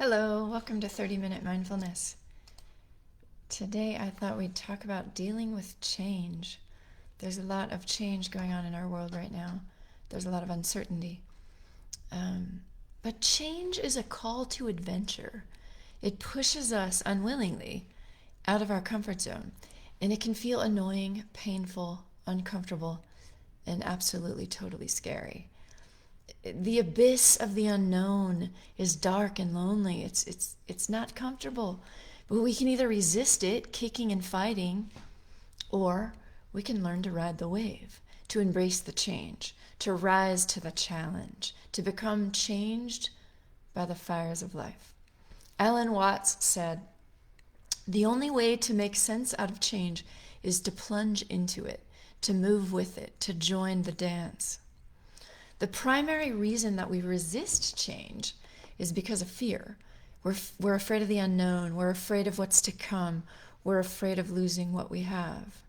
Hello, welcome to 30-Minute Mindfulness. Today I thought we'd talk about dealing with change. There's a lot of change going on in our world right now. There's a lot of uncertainty. But change is a call to adventure. It pushes us unwillingly out of our comfort zone, and it can feel annoying, painful, uncomfortable, and absolutely totally scary. The abyss of the unknown is dark and lonely. It's not comfortable. But we can either resist it, kicking and fighting, or we can learn to ride the wave, to embrace the change, to rise to the challenge, to become changed by the fires of life. Alan Watts said, "The only way to make sense out of change is to plunge into it, to move with it, to join the dance." The primary reason that we resist change is because of fear. We're afraid of the unknown. We're afraid of what's to come. We're afraid of losing what we have.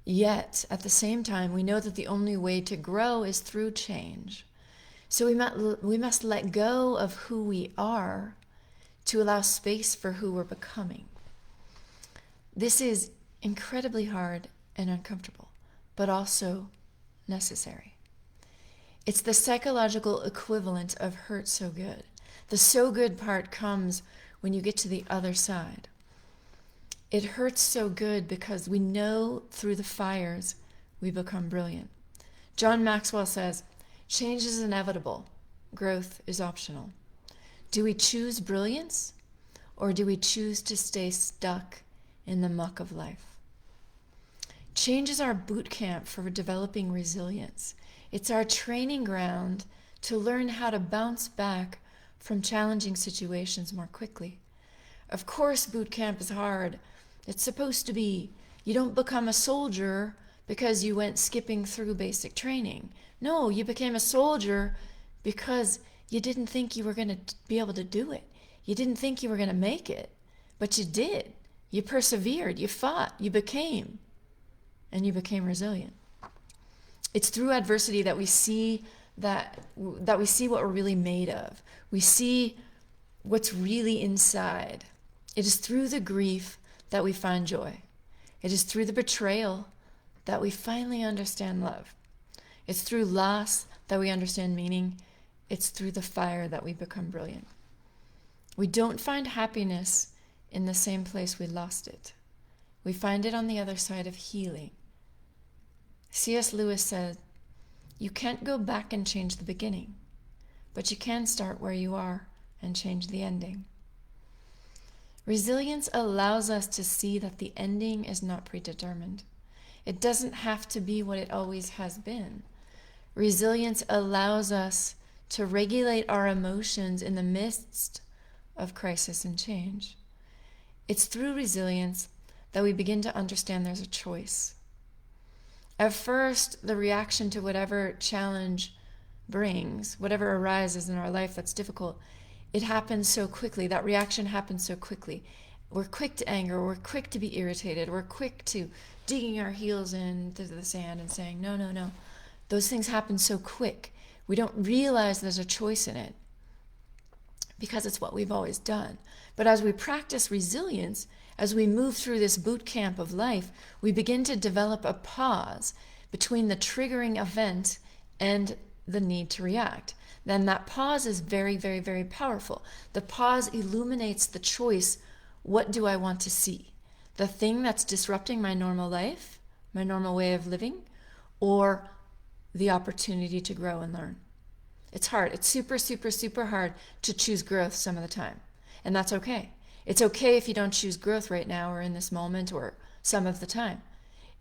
Yet, at the same time, we know that the only way to grow is through change. So we must let go of who we are to allow space for who we're becoming. This is incredibly hard and uncomfortable, but also necessary. It's the psychological equivalent of hurt so good. The so good part comes when you get to the other side. It hurts so good because we know through the fires we become brilliant. John Maxwell says, "Change is inevitable. Growth is optional." Do we choose brilliance, or do we choose to stay stuck in the muck of life? Change is our boot camp for developing resilience. It's our training ground to learn how to bounce back from challenging situations more quickly. Of course, boot camp is hard. It's supposed to be. You don't become a soldier because you went skipping through basic training. No, you became a soldier because you didn't think you were going to be able to do it. You didn't think you were going to make it, but you did. You persevered, you fought, you became resilient. It's through adversity that we see what we're really made of. We see what's really inside. It is through the grief that we find joy. It is through the betrayal that we finally understand love. It's through loss that we understand meaning. It's through the fire that we become brilliant. We don't find happiness in the same place we lost it. We find it on the other side of healing. C.S. Lewis said, "You can't go back and change the beginning, but you can start where you are and change the ending." Resilience allows us to see that the ending is not predetermined. It doesn't have to be what it always has been. Resilience allows us to regulate our emotions in the midst of crisis and change. It's through resilience that we begin to understand there's a choice. At first, the reaction to whatever challenge brings, whatever arises in our life that's difficult, it happens so quickly. That reaction happens so quickly. We're quick to anger. We're quick to be irritated. We're quick to digging our heels into the sand and saying, no, no, no. Those things happen so quick. We don't realize there's a choice in it because it's what we've always done. But as we practice resilience, as we move through this boot camp of life, we begin to develop a pause between the triggering event and the need to react. Then that pause is very, very, very powerful. The pause illuminates the choice. What do I want to see? The thing that's disrupting my normal life, my normal way of living, or the opportunity to grow and learn? It's hard. It's super, super, super hard to choose growth some of the time. And that's okay. It's okay if you don't choose growth right now or in this moment or some of the time.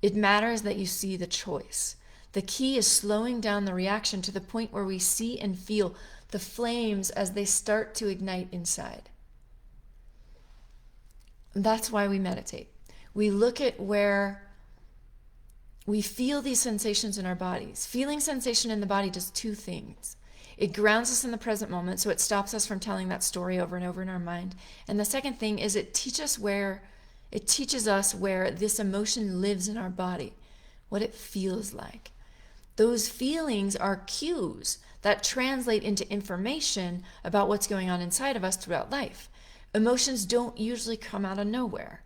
It matters that you see the choice. The key is slowing down the reaction to the point where we see and feel the flames as they start to ignite inside. That's why we meditate. We look at where we feel these sensations in our bodies. Feeling sensation in the body does two things. It grounds us in the present moment, so it stops us from telling that story over and over in our mind. And the second thing is it teaches us where this emotion lives in our body, what it feels like. Those feelings are cues that translate into information about what's going on inside of us throughout life. Emotions don't usually come out of nowhere.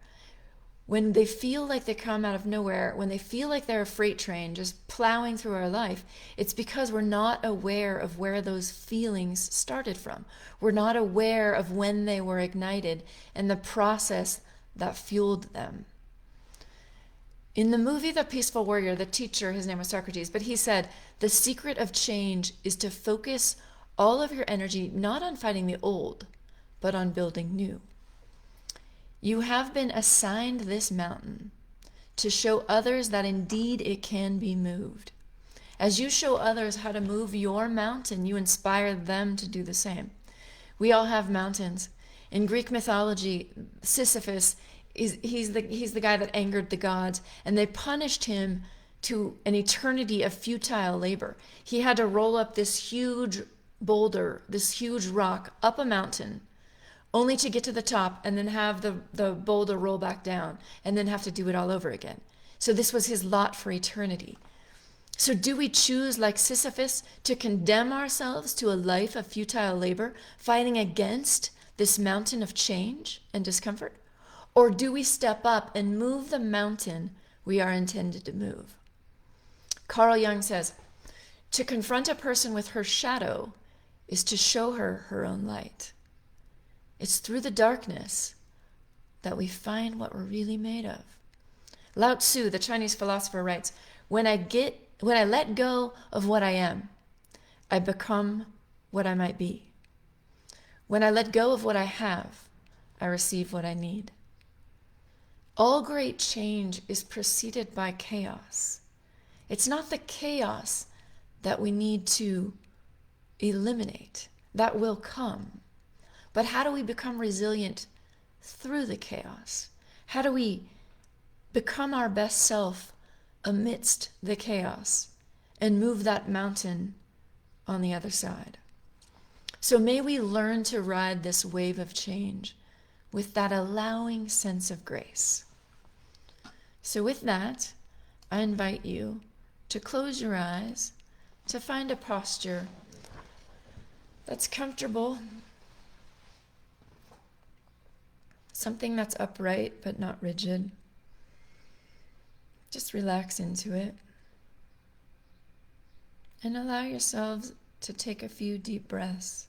When they feel like they come out of nowhere, when they feel like they're a freight train just plowing through our life, it's because we're not aware of where those feelings started from. We're not aware of when they were ignited and the process that fueled them. In the movie The Peaceful Warrior, the teacher, his name was Socrates, but he said, the secret of change is to focus all of your energy not on fighting the old, but on building new. You have been assigned this mountain to show others that indeed it can be moved. As you show others how to move your mountain, you inspire them to do the same. We all have mountains. In Greek mythology, Sisyphus, he's the guy that angered the gods, and they punished him to an eternity of futile labor. He had to roll up this huge boulder, this huge rock, up a mountain, only to get to the top and then have the boulder roll back down and then have to do it all over again. So this was his lot for eternity. So do we choose, like Sisyphus, to condemn ourselves to a life of futile labor, fighting against this mountain of change and discomfort? Or do we step up and move the mountain we are intended to move? Carl Jung says, to confront a person with her shadow is to show her her own light. It's through the darkness that we find what we're really made of. Lao Tzu, the Chinese philosopher, writes, when I let go of what I am, I become what I might be. When I let go of what I have, I receive what I need. All great change is preceded by chaos. It's not the chaos that we need to eliminate. That will come. But how do we become resilient through the chaos? How do we become our best self amidst the chaos and move that mountain on the other side? So may we learn to ride this wave of change with that allowing sense of grace. So with that, I invite you to close your eyes, to find a posture that's comfortable, something that's upright but not rigid. Just relax into it and allow yourselves to take a few deep breaths,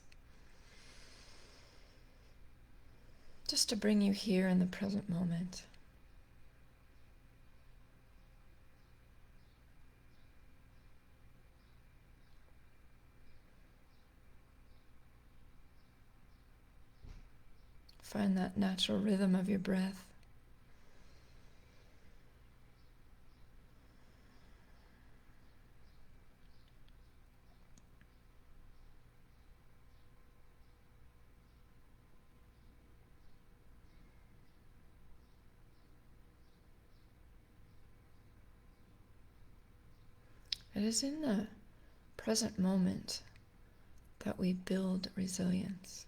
just to bring you here in the present moment. Find that natural rhythm of your breath. It is in the present moment that we build resilience.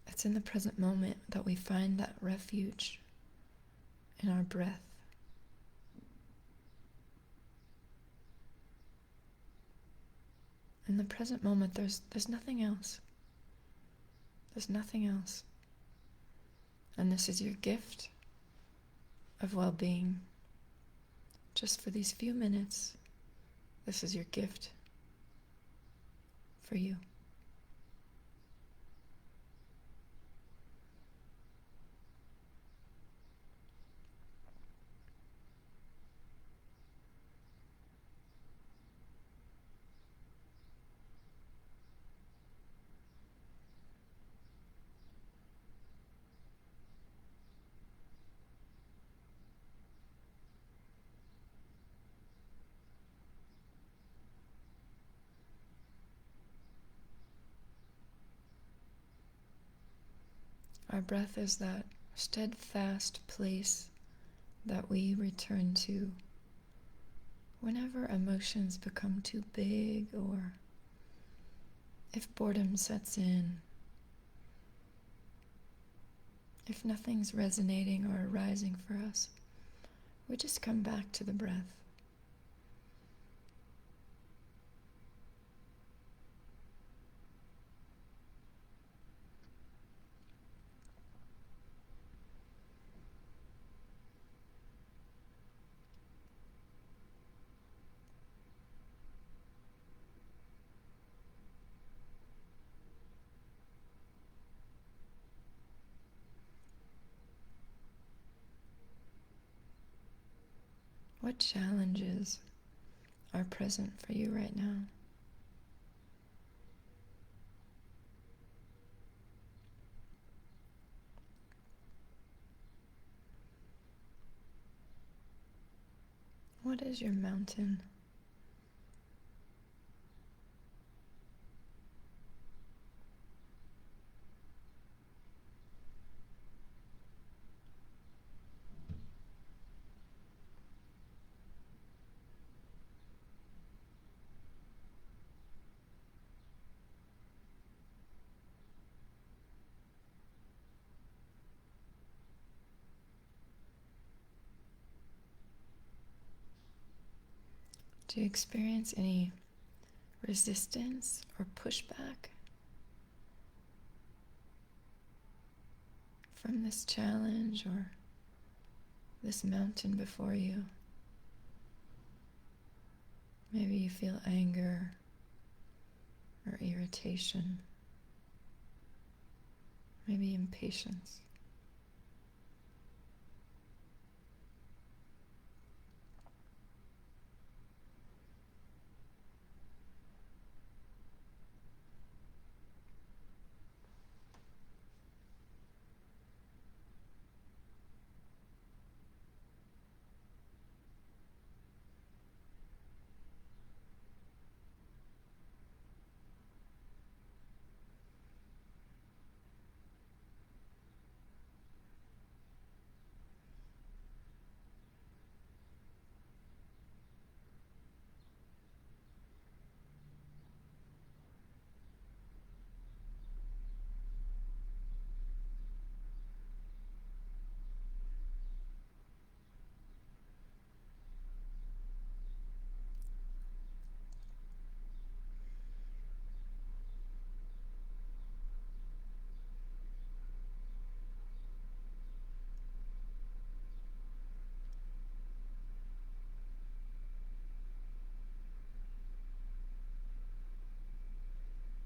It's in the present moment that we find that refuge in our breath. In the present moment, there's nothing else. There's nothing else. And this is your gift of well-being. Just for these few minutes, this is your gift for you. Our breath is that steadfast place that we return to whenever emotions become too big, or if boredom sets in, if nothing's resonating or arising for us. We just come back to the breath. What challenges are present for you right now? What is your mountain? Do you experience any resistance or pushback from this challenge or this mountain before you? Maybe you feel anger or irritation, maybe impatience.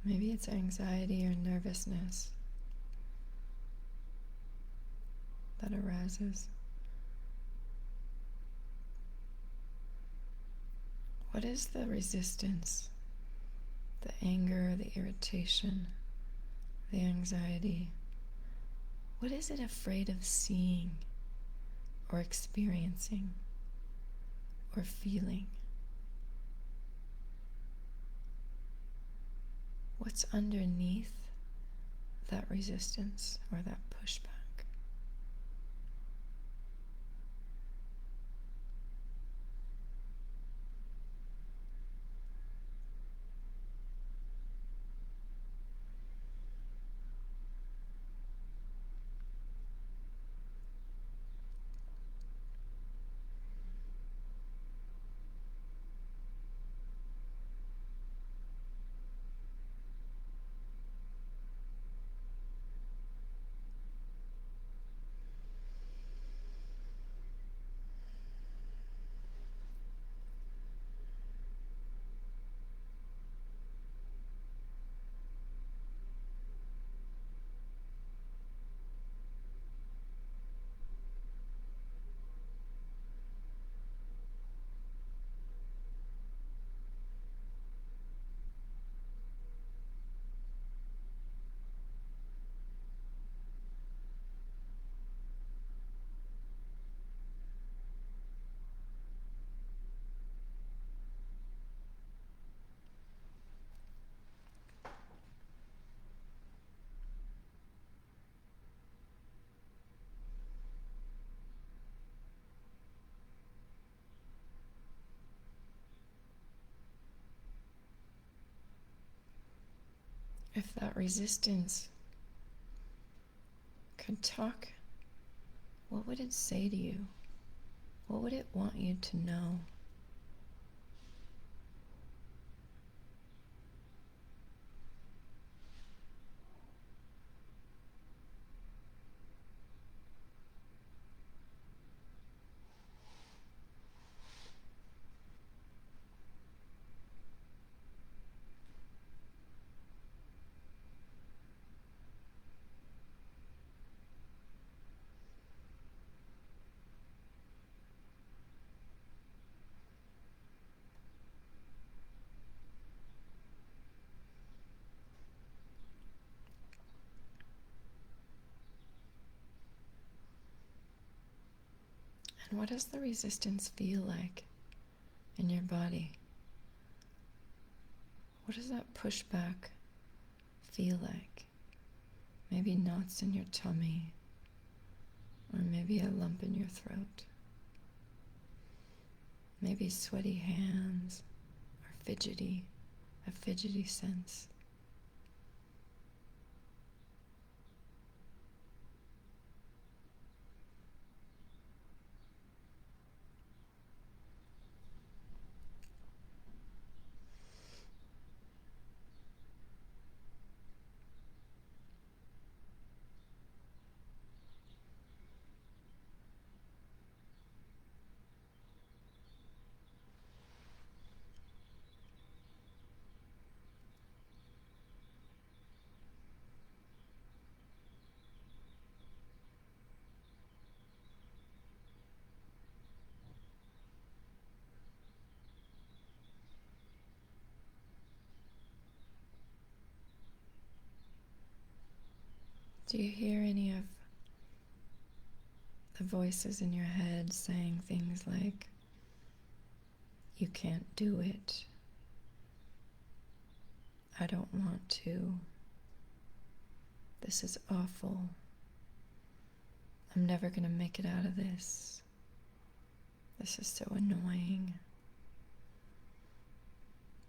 Maybe it's anxiety or nervousness that arises. What is the resistance, the anger, the irritation, the anxiety? What is it afraid of seeing or experiencing or feeling? What's underneath that resistance or that pushback? If that resistance could talk, what would it say to you? What would it want you to know? And what does the resistance feel like in your body? What does that pushback feel like? Maybe knots in your tummy, or maybe a lump in your throat. Maybe sweaty hands, or a fidgety sense. Do you hear any of the voices in your head saying things like, "You can't do it. I don't want to. This is awful. I'm never going to make it out of this. This is so annoying.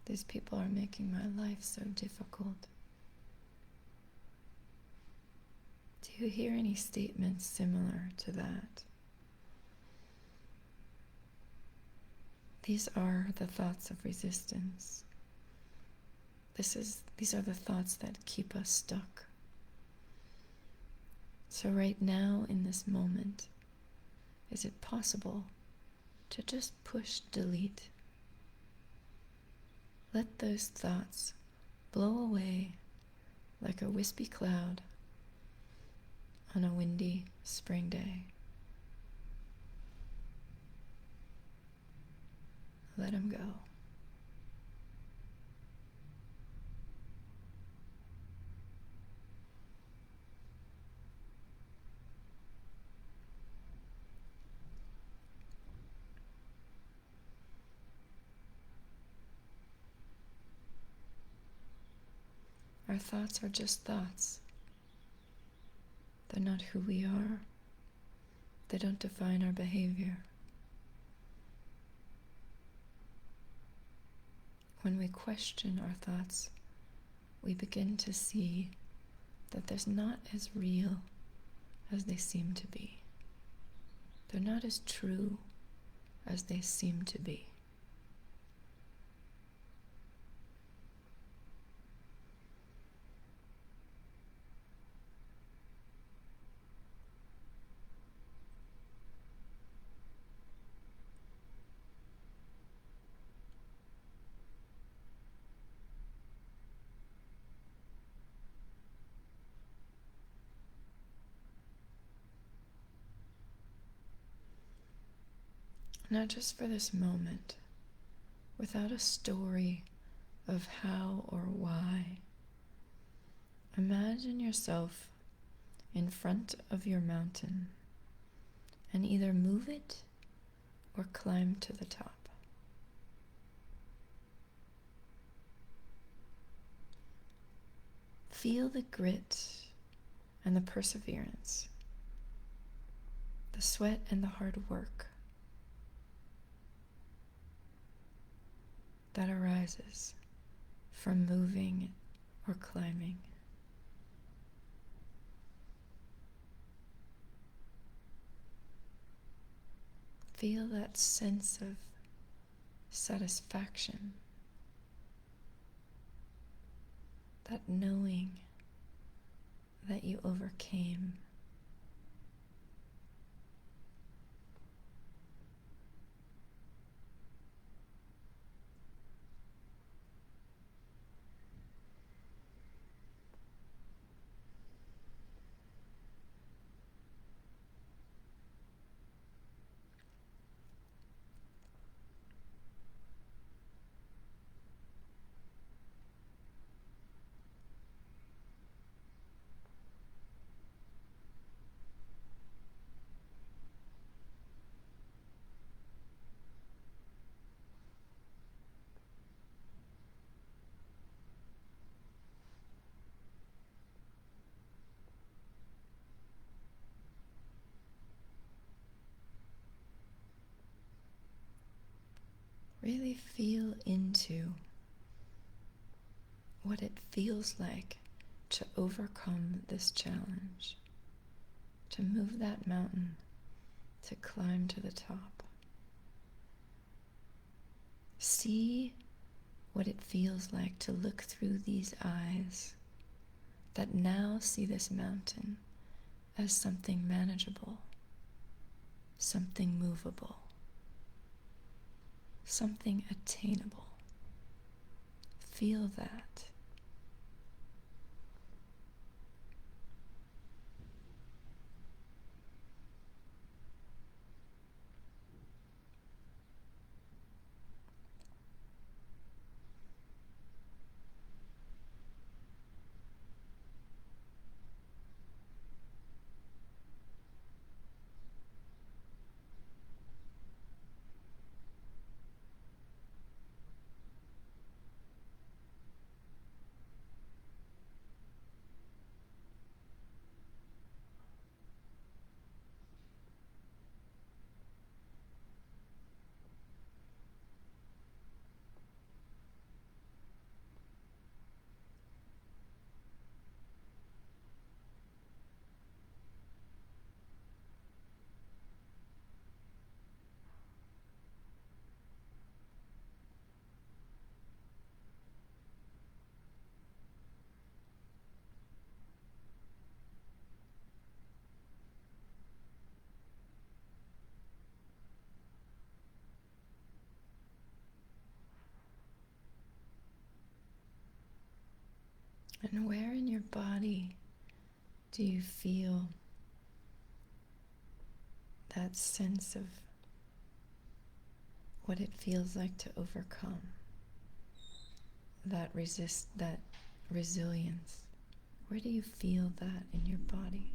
These people are making my life so difficult." Do you hear any statements similar to that? These are the thoughts of resistance. These are the thoughts that keep us stuck. So right now, in this moment, is it possible to just push delete? Let those thoughts blow away like a wispy cloud on a windy spring day. Let them go. Our thoughts are just thoughts. They're not who we are. They don't define our behavior. When we question our thoughts, we begin to see that they're not as real as they seem to be. They're not as true as they seem to be. Not just for this moment, without a story of how or why. Imagine yourself in front of your mountain and either move it or climb to the top. Feel the grit and the perseverance, the sweat and the hard work that arises from moving or climbing. Feel that sense of satisfaction, that knowing that you overcame. Really feel into what it feels like to overcome this challenge, to move that mountain, to climb to the top. See what it feels like to look through these eyes that now see this mountain as something manageable, something movable, something attainable. Feel that. And where in your body do you feel that sense of what it feels like to overcome, that resilience? Where do you feel that in your body?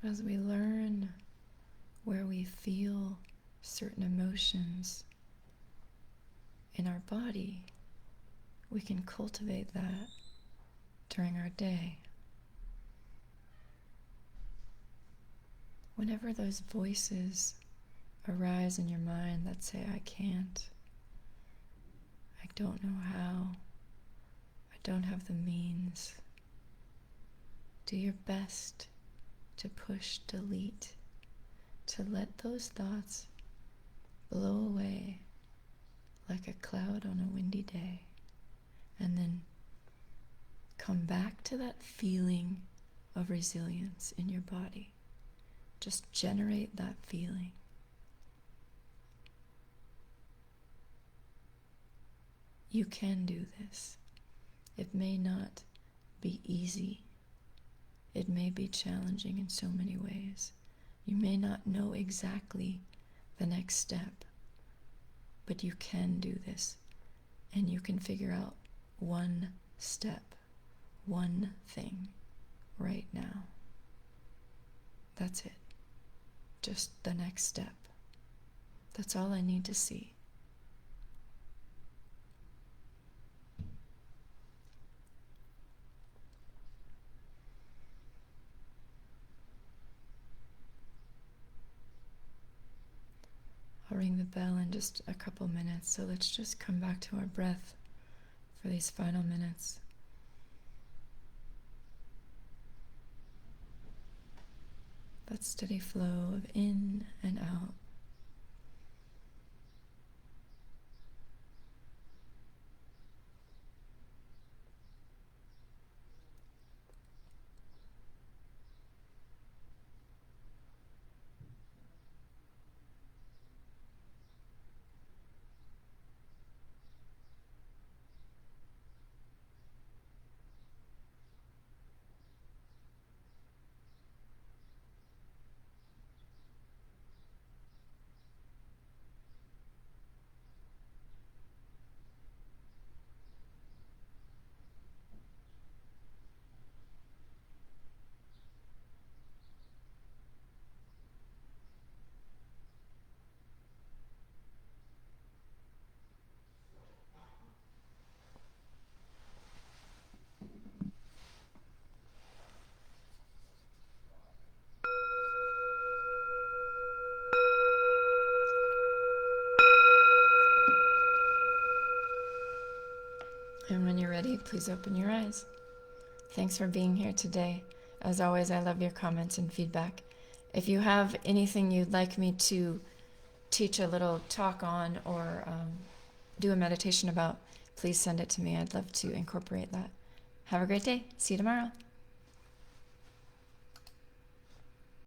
As we learn where we feel certain emotions in our body, we can cultivate that during our day. Whenever those voices arise in your mind that say, I can't, I don't know how, I don't have the means, do your best to push delete, to let those thoughts blow away like a cloud on a windy day, and then come back to that feeling of resilience in your body. Just generate that feeling. You can do this. It may not be easy. It may be challenging in so many ways. You may not know exactly the next step, but you can do this, and you can figure out one step, one thing right now. That's it. Just the next step. That's all I need to see. I'll ring the bell in just a couple minutes, so let's just come back to our breath for these final minutes. That steady flow of in and out. sleep, please open your eyes. Thanks for being here today. As always, I love your comments and feedback. If you have anything you'd like me to teach a little talk on or do a meditation about, please send it to me. I'd love to incorporate that. Have a great day. See you tomorrow.